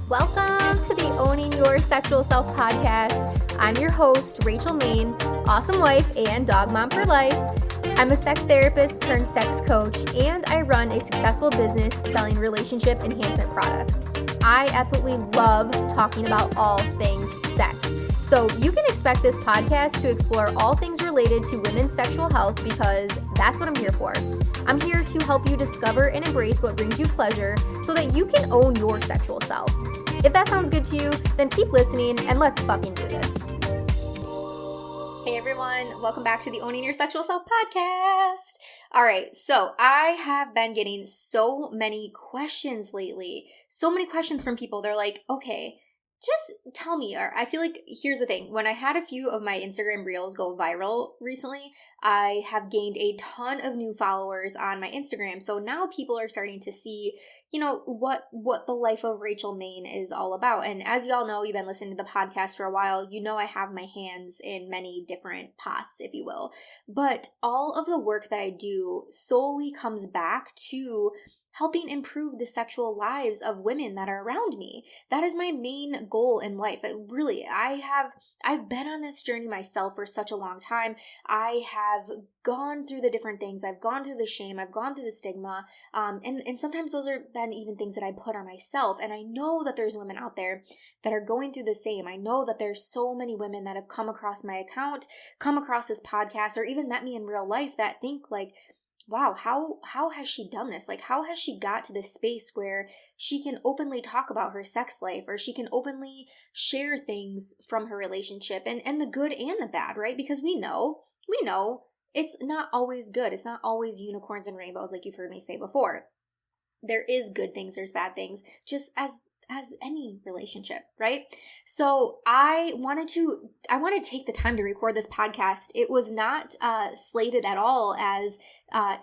Welcome to the Owning Your Sexual Self podcast. I'm your host, Rachel Maine, awesome wife and dog mom for life. I'm a sex therapist turned sex coach, and I run a successful business selling relationship enhancement products. I absolutely love talking about all things sex. So you can expect this podcast to explore all things related to women's sexual health because that's what I'm here for. I'm here to help you discover and embrace what brings you pleasure so that you can own your sexual self. If that sounds good to you, then keep listening and let's fucking do this. Hey everyone, welcome back to the Owning Your Sexual Self podcast. All right, so I have been getting so many questions lately. So many questions from people. They're like, okay, just tell me. Or I feel like, here's the thing. When I had a few of my Instagram reels go viral recently, I have gained a ton of new followers on my Instagram. So now people are starting to see, what the life of Rachel Maine is all about. And as y'all know, you've been listening to the podcast for a while, you know I have my hands in many different pots, if you will. But all of the work that I do solely comes back to helping improve the sexual lives of women that are around me. That is my main goal in life. I've been on this journey myself for such a long time. I have gone through the different things. I've gone through the shame. I've gone through the stigma. And sometimes those have been even things that I put on myself. And I know that there's women out there that are going through the same. I know that there's so many women that have come across my account, come across this podcast, or even met me in real life that think like, wow, how has she done this? Like, how has she got to this space where she can openly talk about her sex life, or she can openly share things from her relationship and the good and the bad, right? Because we know it's not always good. It's not always unicorns and rainbows, like you've heard me say before. There is good things, there's bad things, just as any relationship, right? So I wanted to take the time to record this podcast. It was not slated at all as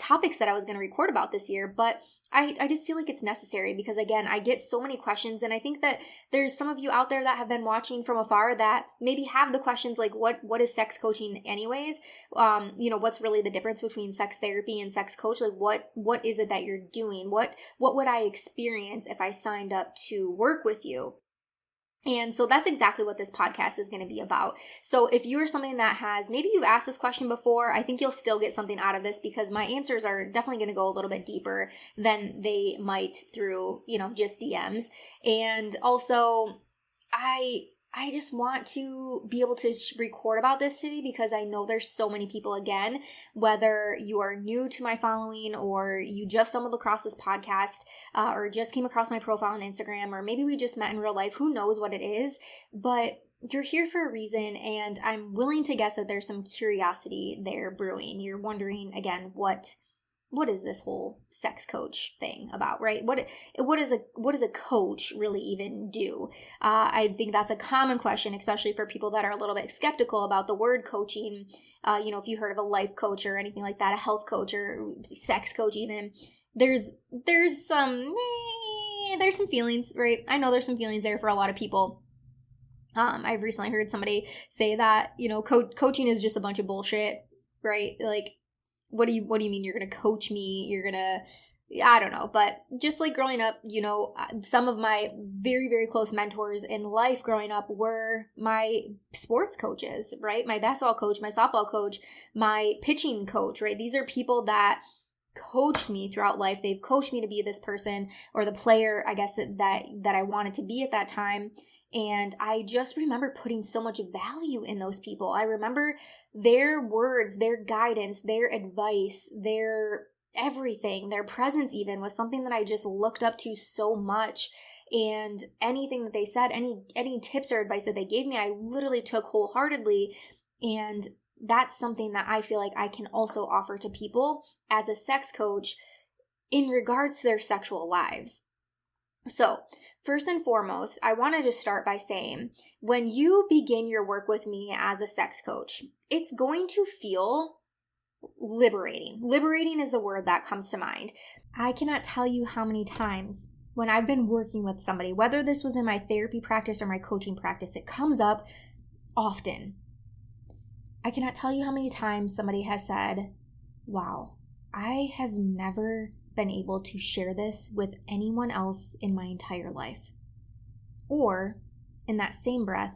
topics that I was going to record about this year, but I just feel like it's necessary because, again, I get so many questions, and I think that there's some of you out there that have been watching from afar that maybe have the questions like, what is sex coaching anyways? What's really the difference between sex therapy and sex coach? Like, what is it that you're doing? What would I experience if I signed up to work with you? And so that's exactly what this podcast is going to be about. So if you are something that maybe you've asked this question before, I think you'll still get something out of this because my answers are definitely going to go a little bit deeper than they might through, just DMs. And also I just want to be able to record about this today because I know there's so many people, again, whether you are new to my following or you just stumbled across this podcast or just came across my profile on Instagram, or maybe we just met in real life, who knows what it is, but you're here for a reason, and I'm willing to guess that there's some curiosity there brewing. You're wondering, again, what is this whole sex coach thing about, right? What does a coach really even do? I think that's a common question, especially for people that are a little bit skeptical about the word coaching. If you heard of a life coach or anything like that, a health coach or sex coach even, there's some feelings, right? I know there's some feelings there for a lot of people. I've recently heard somebody say that, coaching is just a bunch of bullshit, right? Like, what do you mean you're going to coach me? You're going to, I don't know. But just like growing up, some of my very, very close mentors in life growing up were my sports coaches, right? My basketball coach, my softball coach, my pitching coach, right? These are people that coached me throughout life. They've coached me to be this person or the player, I guess, that I wanted to be at that time. And I just remember putting so much value in those people. I remember their words, their guidance, their advice, their everything, their presence even was something that I just looked up to so much. And anything that they said, any tips or advice that they gave me, I literally took wholeheartedly. And that's something that I feel like I can also offer to people as a sex coach in regards to their sexual lives. So first and foremost, I want to just start by saying, when you begin your work with me as a sex coach, it's going to feel liberating. Liberating is the word that comes to mind. I cannot tell you how many times when I've been working with somebody, whether this was in my therapy practice or my coaching practice, it comes up often. I cannot tell you how many times somebody has said, wow, I have never been able to share this with anyone else in my entire life. Or in that same breath,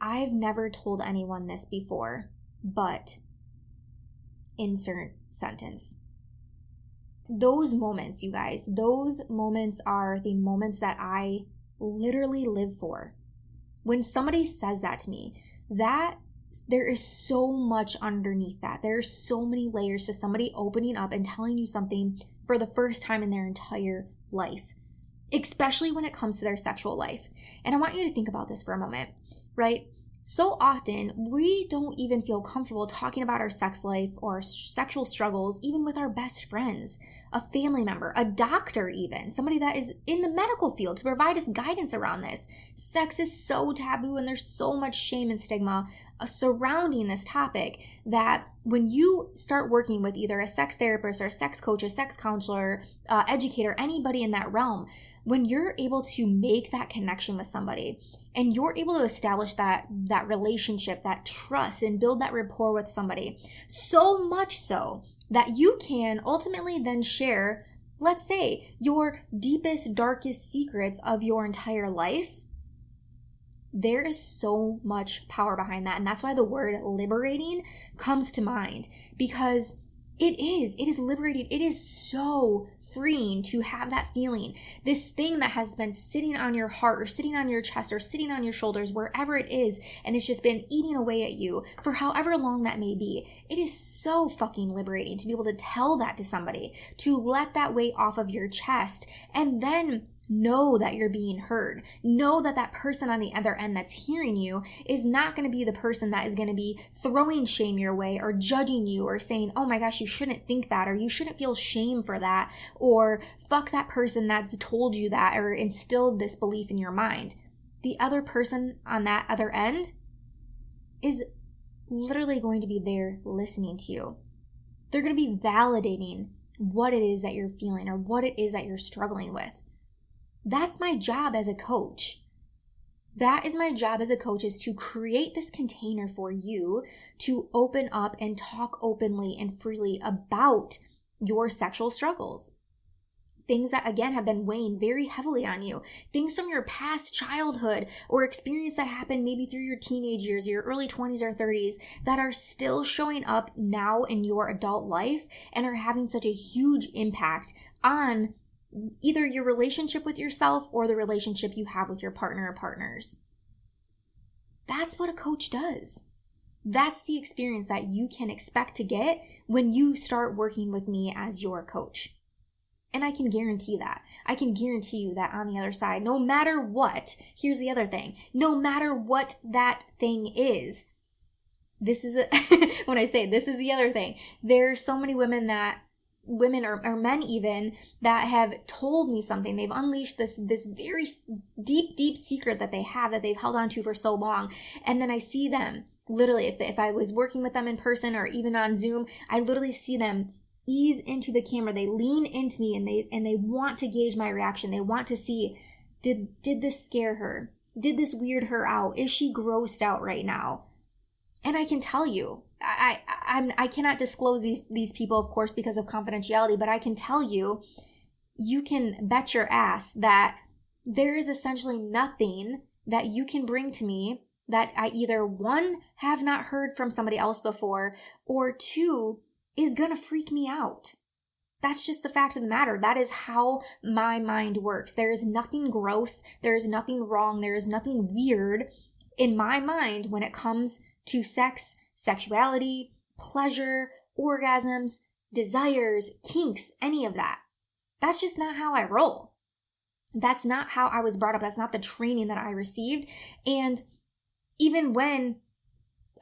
I've never told anyone this before, but insert sentence. Those moments, you guys, those moments are the moments that I literally live for. When somebody says that to me, that there is so much underneath that. There are so many layers to somebody opening up and telling you something for the first time in their entire life, especially when it comes to their sexual life. And I want you to think about this for a moment, right? So often, we don't even feel comfortable talking about our sex life or our sexual struggles, even with our best friends, a family member, a doctor even, somebody that is in the medical field to provide us guidance around this. Sex is so taboo and there's so much shame and stigma surrounding this topic that when you start working with either a sex therapist or a sex coach, a sex counselor, educator, anybody in that realm, when you're able to make that connection with somebody and you're able to establish that relationship, that trust, and build that rapport with somebody, so much so that you can ultimately then share, let's say, your deepest, darkest secrets of your entire life, there is so much power behind that. And that's why the word liberating comes to mind, because it is liberating. It is so freeing to have that feeling. This thing that has been sitting on your heart or sitting on your chest or sitting on your shoulders, wherever it is, and it's just been eating away at you for however long that may be. It is so fucking liberating to be able to tell that to somebody, to let that weight off of your chest, and then know that you're being heard. Know that that person on the other end that's hearing you is not going to be the person that is going to be throwing shame your way or judging you or saying, oh my gosh, you shouldn't think that, or you shouldn't feel shame for that, or fuck that person that's told you that or instilled this belief in your mind. The other person on that other end is literally going to be there listening to you. They're going to be validating what it is that you're feeling or what it is that you're struggling with. That's my job as a coach. That is my job as a coach, is to create this container for you to open up and talk openly and freely about your sexual struggles. Things that, again, have been weighing very heavily on you. Things from your past childhood or experience that happened maybe through your teenage years, your early 20s or 30s, that are still showing up now in your adult life and are having such a huge impact on either your relationship with yourself or the relationship you have with your partner or partners. That's what a coach does. That's the experience that you can expect to get when you start working with me as your coach. And I can guarantee that. I can guarantee you that on the other side, no matter what, here's the other thing, no matter what that thing is, when I say this is the other thing, there are so many women or men even that have told me something. They've unleashed this very deep secret that they have, that they've held on to for so long. And then I see them literally, if I was working with them in person or even on Zoom, I literally see them ease into the camera. They lean into me and they want to gauge my reaction. They want to see, did this scare her? Did this weird her out? Is she grossed out right now? And I can tell you, I cannot disclose these people, of course, because of confidentiality, but I can tell you, you can bet your ass that there is essentially nothing that you can bring to me that I either, one, have not heard from somebody else before, or two, is going to freak me out. That's just the fact of the matter. That is how my mind works. There is nothing gross. There is nothing wrong. There is nothing weird in my mind when it comes to sex, sexuality, pleasure, orgasms, desires, kinks, any of that. That's just not how I roll. That's not how I was brought up. That's not the training that I received. And even when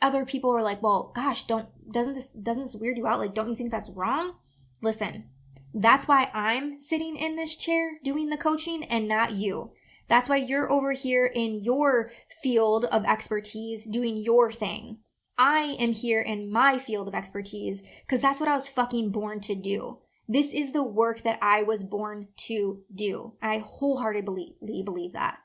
other people were like, well, gosh, doesn't this weird you out? Like, don't you think that's wrong? Listen, that's why I'm sitting in this chair doing the coaching and not you. That's why you're over here in your field of expertise doing your thing. I am here in my field of expertise because that's what I was fucking born to do. This is the work that I was born to do. I wholeheartedly believe that.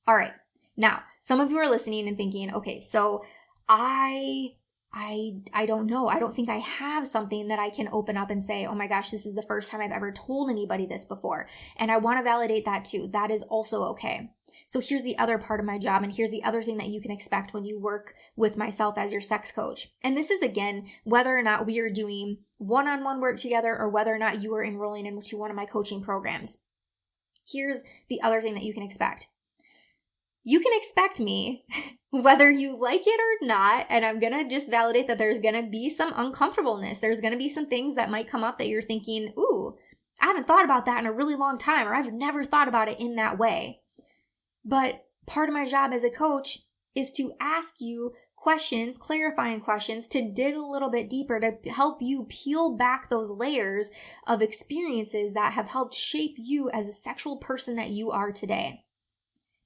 All right. Now, some of you are listening and thinking, okay, so I I don't know. I don't think I have something that I can open up and say, oh my gosh, this is the first time I've ever told anybody this before. And I want to validate that too. That is also okay. So here's the other part of my job, and here's the other thing that you can expect when you work with myself as your sex coach. And this is, again, whether or not we are doing one-on-one work together or whether or not you are enrolling into one of my coaching programs. Here's the other thing that you can expect. You can expect me, whether you like it or not, and I'm going to just validate that there's going to be some uncomfortableness. There's going to be some things that might come up that you're thinking, ooh, I haven't thought about that in a really long time, or I've never thought about it in that way. But part of my job as a coach is to ask you questions, clarifying questions, to dig a little bit deeper, to help you peel back those layers of experiences that have helped shape you as the sexual person that you are today.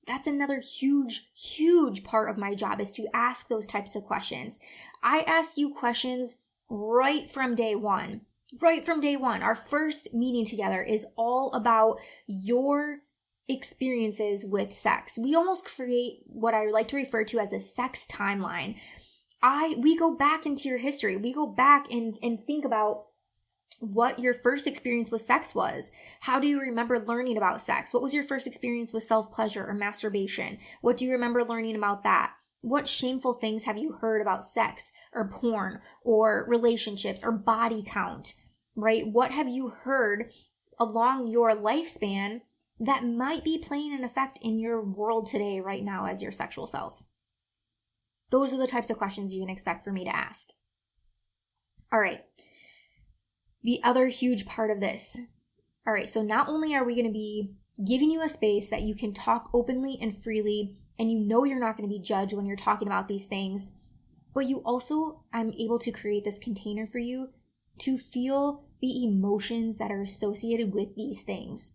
That's another huge, huge part of my job, is to ask those types of questions. I ask you questions right from day one. Right from day one. Our first meeting together is all about your experiences with sex. We almost create what I like to refer to as a sex timeline. We go back into your history. We go back and think about what your first experience with sex was. How do you remember learning about sex? What was your first experience with self-pleasure or masturbation? What do you remember learning about that? What shameful things have you heard about sex or porn or relationships or body count, right? What have you heard along your lifespan that might be playing an effect in your world today, right now, as your sexual self? Those are the types of questions you can expect for me to ask. All right. The other huge part of this. All right, so not only are we going to be giving you a space that you can talk openly and freely, and you know you're not going to be judged when you're talking about these things, but you also, I'm able to create this container for you to feel the emotions that are associated with these things.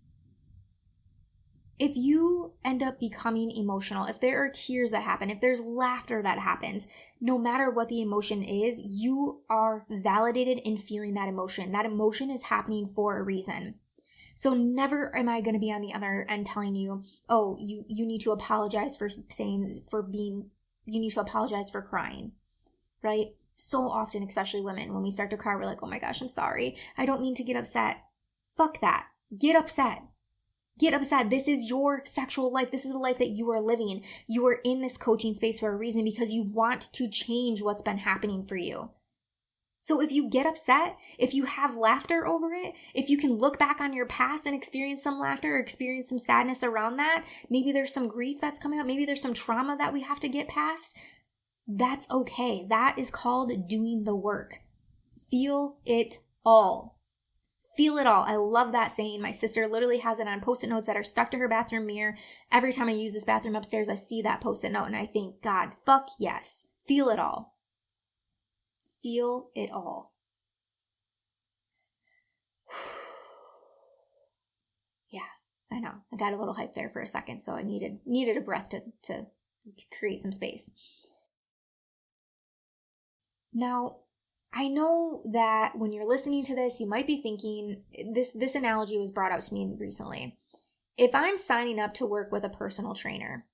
If you end up becoming emotional, if there are tears that happen, if there's laughter that happens, no matter what the emotion is, you are validated in feeling that emotion. That emotion is happening for a reason. So never am I going to be on the other end telling you, oh, you need to apologize you need to apologize for crying, right? So often, especially women, when we start to cry, we're like, oh my gosh, I'm sorry. I don't mean to get upset. Fuck that. Get upset. Get upset. This is your sexual life. This is the life that you are living. You are in this coaching space for a reason, because you want to change what's been happening for you. So if you get upset, if you have laughter over it, if you can look back on your past and experience some laughter or experience some sadness around that, maybe there's some grief that's coming up, maybe there's some trauma that we have to get past, that's okay. That is called doing the work. Feel it all. Feel it all. I love that saying. My sister literally has it on Post-it notes that are stuck to her bathroom mirror. Every time I use this bathroom upstairs, I see that Post-it note and I think, God, fuck yes. Feel it all. Feel it all. Yeah, I know. I got a little hype there for a second, so I needed a breath to create some space. Now, I know that when you're listening to this, you might be thinking, this analogy was brought up to me recently. If I'm signing up to work with a personal trainer,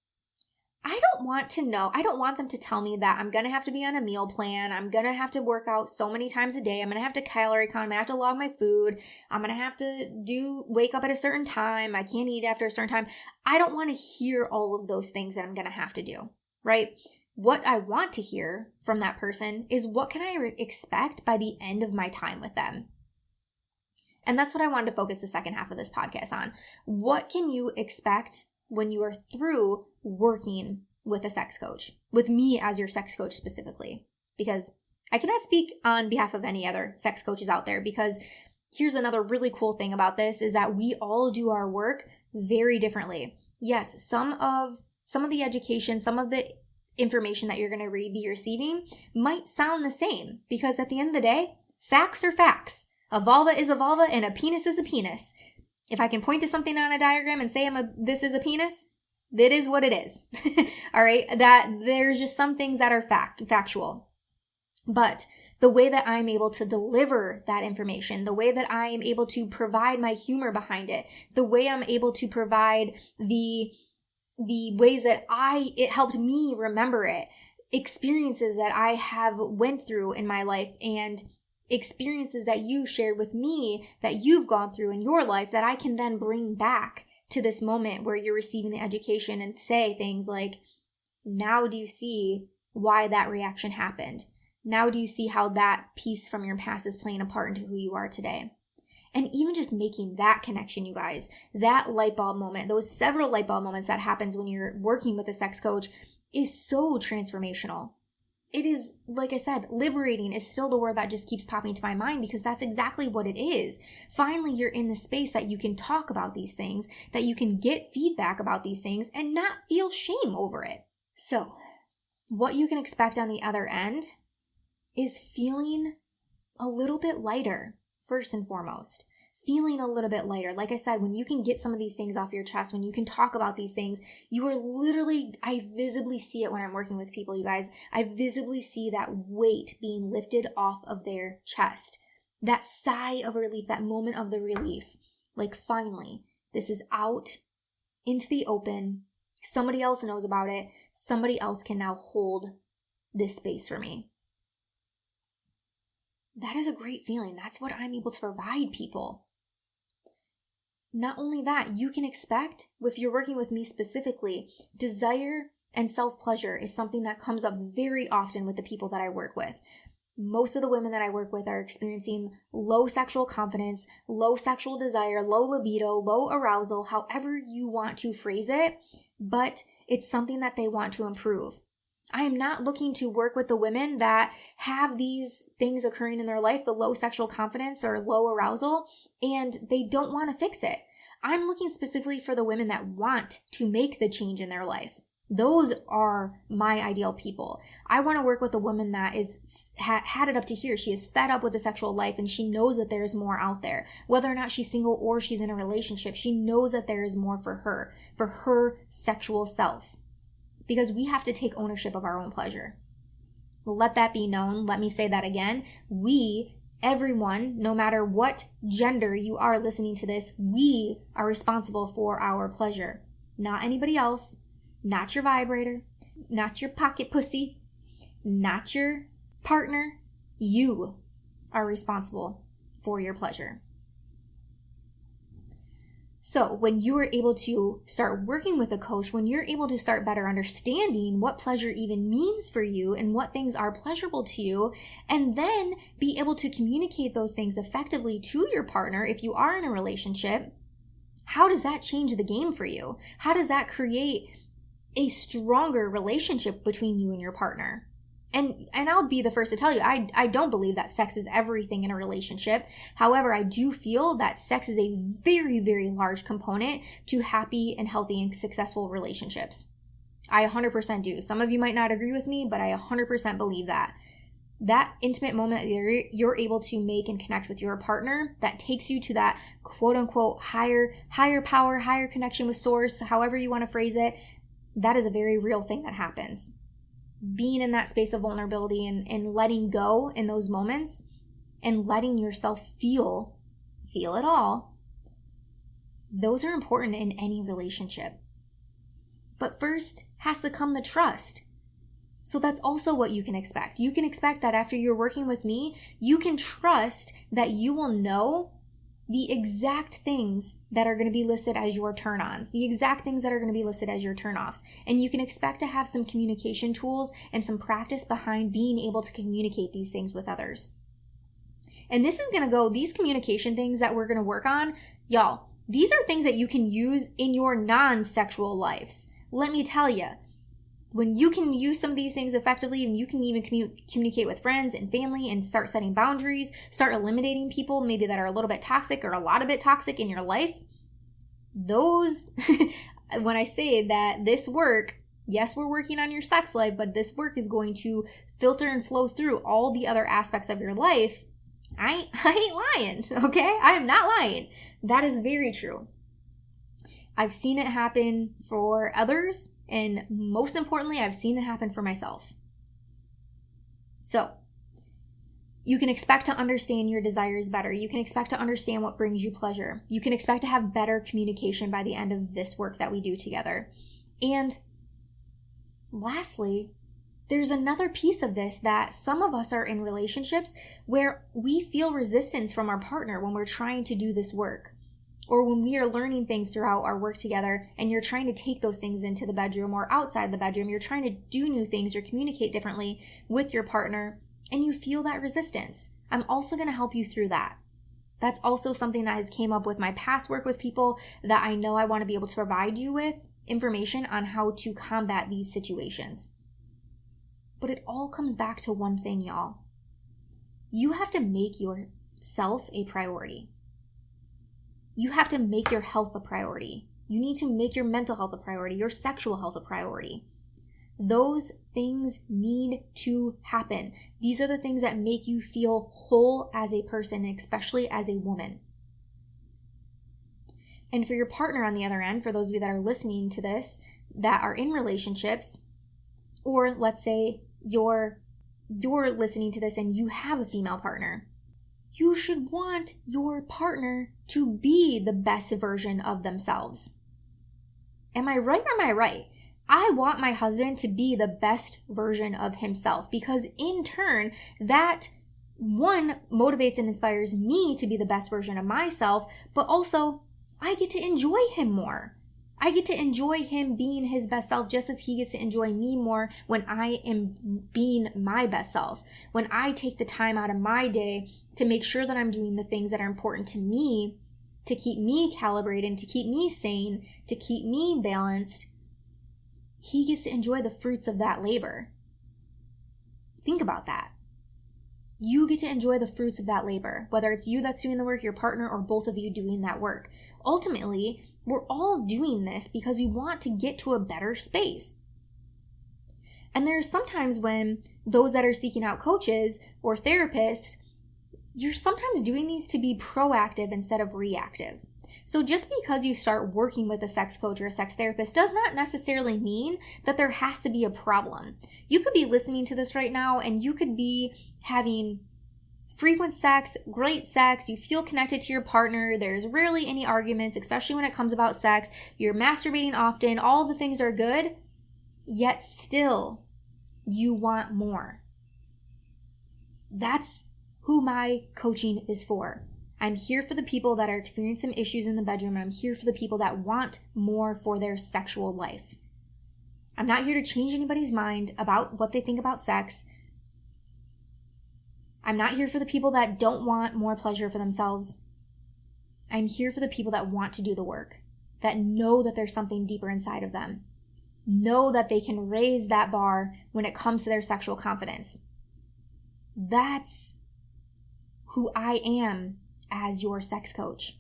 I don't want them to tell me that I'm going to have to be on a meal plan. I'm going to have to work out so many times a day. I'm going to have to calorie count. I'm going to have to log my food. I'm going to have to wake up at a certain time. I can't eat after a certain time. I don't want to hear all of those things that I'm going to have to do, right? What I want to hear from that person is, what can I expect by the end of my time with them? And that's what I wanted to focus the second half of this podcast on. What can you expect when you are through working with a sex coach, with me as your sex coach specifically? Because I cannot speak on behalf of any other sex coaches out there, because here's another really cool thing about this is that we all do our work very differently. Yes, some of the education, some of the information that you're going to be receiving might sound the same, because at the end of the day, facts are facts. A vulva is a vulva and a penis is a penis. If I can point to something on a diagram and say this is a penis, that is what it is. All right, that there's just some things that are factual. But the way that I'm able to deliver that information, the way that I am able to provide my humor behind it, the way I'm able to provide the ways that it helped me remember it experiences that I have went through in my life and experiences that you shared with me that you've gone through in your life that I can then bring back to this moment where you're receiving the education and say things like, now do you see why that reaction happened? Now do you see how that piece from your past is playing a part into who you are today? And even just making that connection, you guys, that light bulb moment, those several light bulb moments that happens when you're working with a sex coach is so transformational. It is, like I said, liberating is still the word that just keeps popping to my mind because that's exactly what it is. Finally, you're in the space that you can talk about these things, that you can get feedback about these things and not feel shame over it. So, what you can expect on the other end is feeling a little bit lighter, first and foremost. Feeling a little bit lighter. Like I said, when you can get some of these things off your chest, when you can talk about these things, you are literally, I visibly see it when I'm working with people, you guys. I visibly see that weight being lifted off of their chest. That sigh of relief, that moment of the relief. Like finally, this is out into the open. Somebody else knows about it. Somebody else can now hold this space for me. That is a great feeling. That's what I'm able to provide people. Not only that, you can expect, if you're working with me specifically, desire and self-pleasure is something that comes up very often with the people that I work with. Most of the women that I work with are experiencing low sexual confidence, low sexual desire, low libido, low arousal, however you want to phrase it, but it's something that they want to improve. I am not looking to work with the women that have these things occurring in their life, the low sexual confidence or low arousal, and they don't want to fix it. I'm looking specifically for the women that want to make the change in their life. Those are my ideal people. I want to work with a woman that is had it up to here. She is fed up with the sexual life and she knows that there is more out there. Whether or not she's single or she's in a relationship, she knows that there is more for her sexual self. Because we have to take ownership of our own pleasure. Let that be known. Let me say that again. Everyone, no matter what gender you are listening to this, we are responsible for our pleasure. Not anybody else, not your vibrator, not your pocket pussy, not your partner. You are responsible for your pleasure. So when you are able to start working with a coach, when you're able to start better understanding what pleasure even means for you and what things are pleasurable to you, and then be able to communicate those things effectively to your partner if you are in a relationship, how does that change the game for you? How does that create a stronger relationship between you and your partner? And I'll be the first to tell you, I don't believe that sex is everything in a relationship. However, I do feel that sex is a very, very large component to happy and healthy and successful relationships. I 100% do. Some of you might not agree with me, but I 100% believe that. That intimate moment that you're able to make and connect with your partner that takes you to that quote unquote higher power, higher connection with source, however you want to phrase it, that is a very real thing that happens. Being in that space of vulnerability and letting go in those moments and letting yourself feel it all, those are important in any relationship. But first has to come the trust. So that's also what you can expect. You can expect that after you're working with me, you can trust that you will know the exact things that are going to be listed as your turn-ons, the exact things that are going to be listed as your turn-offs. And you can expect to have some communication tools and some practice behind being able to communicate these things with others. And this is going to go, these communication things that we're going to work on, y'all, these are things that you can use in your non-sexual lives. Let me tell you, when you can use some of these things effectively and you can even communicate with friends and family and start setting boundaries, start eliminating people maybe that are a little bit toxic or a lot of bit toxic in your life, those, when I say that this work, yes, we're working on your sex life, but this work is going to filter and flow through all the other aspects of your life. I ain't lying, okay? I am not lying. That is very true. I've seen it happen for others. And most importantly, I've seen it happen for myself. So, you can expect to understand your desires better. You can expect to understand what brings you pleasure. You can expect to have better communication by the end of this work that we do together. And lastly, there's another piece of this that some of us are in relationships where we feel resistance from our partner when we're trying to do this work, or when we are learning things throughout our work together and you're trying to take those things into the bedroom or outside the bedroom. You're trying to do new things or communicate differently with your partner and you feel that resistance. I'm also going to help you through that. That's also something that has came up with my past work with people that I know I want to be able to provide you with information on how to combat these situations. But it all comes back to one thing, y'all. You have to make yourself a priority. You have to make your health a priority. You need to make your mental health a priority, your sexual health a priority. Those things need to happen. These are the things that make you feel whole as a person, especially as a woman. And for your partner on the other end, for those of you that are listening to this, that are in relationships, or let's say you're listening to this and you have a female partner, you should want your partner to be the best version of themselves. Am I right or am I right? I want my husband to be the best version of himself because in turn, that one motivates and inspires me to be the best version of myself, but also I get to enjoy him more. I get to enjoy him being his best self just as he gets to enjoy me more when I am being my best self. When I take the time out of my day to make sure that I'm doing the things that are important to me, to keep me calibrated, to keep me sane, to keep me balanced, he gets to enjoy the fruits of that labor. Think about that. You get to enjoy the fruits of that labor, whether it's you that's doing the work, your partner, or both of you doing that work. Ultimately, we're all doing this because we want to get to a better space. And there's sometimes when those that are seeking out coaches or therapists, you're sometimes doing these to be proactive instead of reactive. So just because you start working with a sex coach or a sex therapist does not necessarily mean that there has to be a problem. You could be listening to this right now and you could be having frequent sex, great sex, you feel connected to your partner, there's rarely any arguments, especially when it comes about sex, you're masturbating often, all the things are good, yet still you want more. That's who my coaching is for. I'm here for the people that are experiencing some issues in the bedroom. I'm here for the people that want more for their sexual life. I'm not here to change anybody's mind about what they think about sex. I'm not here for the people that don't want more pleasure for themselves. I'm here for the people that want to do the work, that know that there's something deeper inside of them, know that they can raise that bar when it comes to their sexual confidence. That's who I am as your sex coach.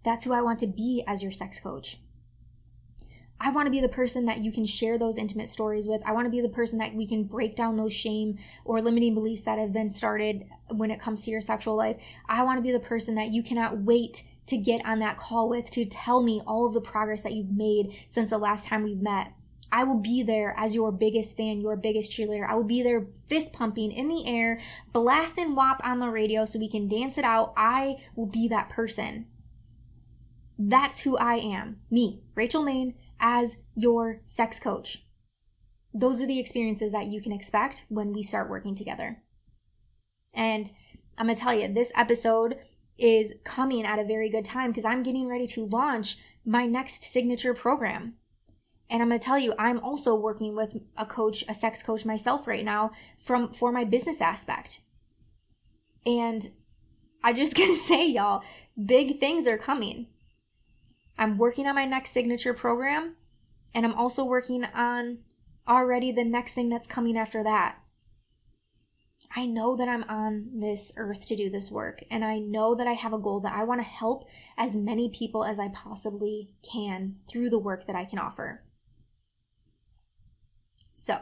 That's who I want to be as your sex coach. I want to be the person that you can share those intimate stories with. I want to be the person that we can break down those shame or limiting beliefs that have been started when it comes to your sexual life. I want to be the person that you cannot wait to get on that call with to tell me all of the progress that you've made since the last time we've met. I will be there as your biggest fan, your biggest cheerleader. I will be there fist pumping in the air, blasting WAP on the radio so we can dance it out. I will be that person. That's who I am. Me, Rachel Maine, as your sex coach. Those are the experiences that you can expect when we start working together. And I'm going to tell you, this episode is coming at a very good time because I'm getting ready to launch my next signature program. And I'm going to tell you, I'm also working with a coach, a sex coach myself right now for my business aspect. And I'm just going to say, y'all, big things are coming. I'm working on my next signature program, and I'm also working on already the next thing that's coming after that. I know that I'm on this earth to do this work, and I know that I have a goal that I want to help as many people as I possibly can through the work that I can offer. So,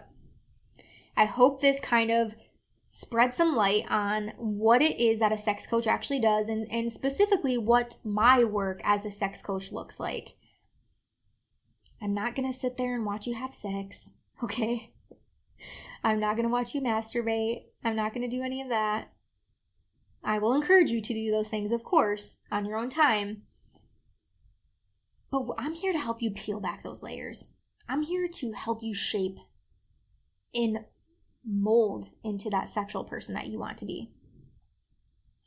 I hope this kind of spread some light on what it is that a sex coach actually does and specifically what my work as a sex coach looks like. I'm not going to sit there and watch you have sex, okay? I'm not going to watch you masturbate. I'm not going to do any of that. I will encourage you to do those things, of course, on your own time. But I'm here to help you peel back those layers. I'm here to help you shape and mold into that sexual person that you want to be.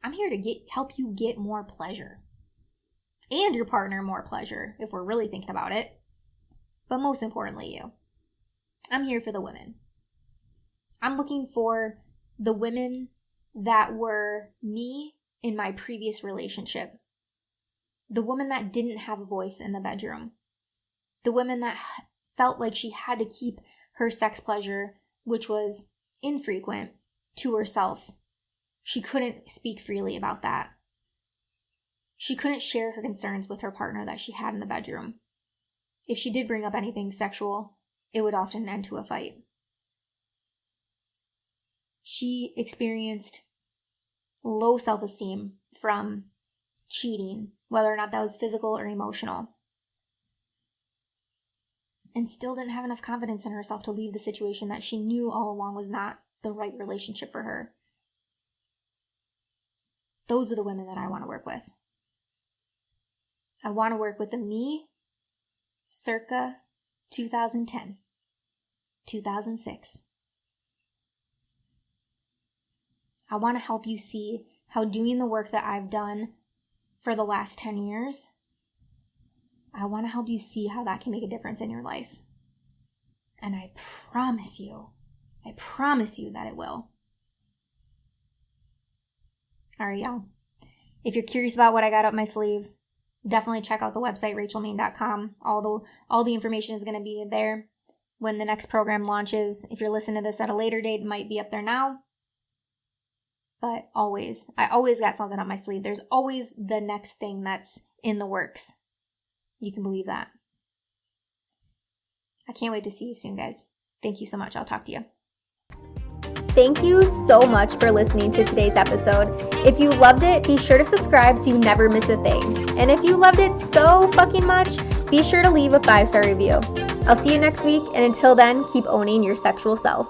I'm here to help you get more pleasure. And your partner more pleasure, if we're really thinking about it. But most importantly, you. I'm here for the women. I'm looking for the women that were me in my previous relationship. The woman that didn't have a voice in the bedroom. The woman that felt like she had to keep her sex pleasure, which was infrequent, to herself. She couldn't speak freely about that. She couldn't share her concerns with her partner that she had in the bedroom. If she did bring up anything sexual, it would often end to a fight. She experienced low self-esteem from cheating, whether or not that was physical or emotional, and still didn't have enough confidence in herself to leave the situation that she knew all along was not the right relationship for her. Those are the women that I want to work with. I want to work with the me circa 2010, 2006. I want to help you see how doing the work that I've done for the last 10 years, I want to help you see how that can make a difference in your life. And I promise you that it will. All right, y'all. If you're curious about what I got up my sleeve, definitely check out the website, rachelmaine.com. All the information is going to be there when the next program launches. If you're listening to this at a later date, it might be up there now. But I always got something up my sleeve. There's always the next thing that's in the works. You can believe that. I can't wait to see you soon, guys. Thank you so much. I'll talk to you. Thank you so much for listening to today's episode. If you loved it, be sure to subscribe so you never miss a thing. And if you loved it so fucking much, be sure to leave a 5-star review. I'll see you next week, and until then, keep owning your sexual self.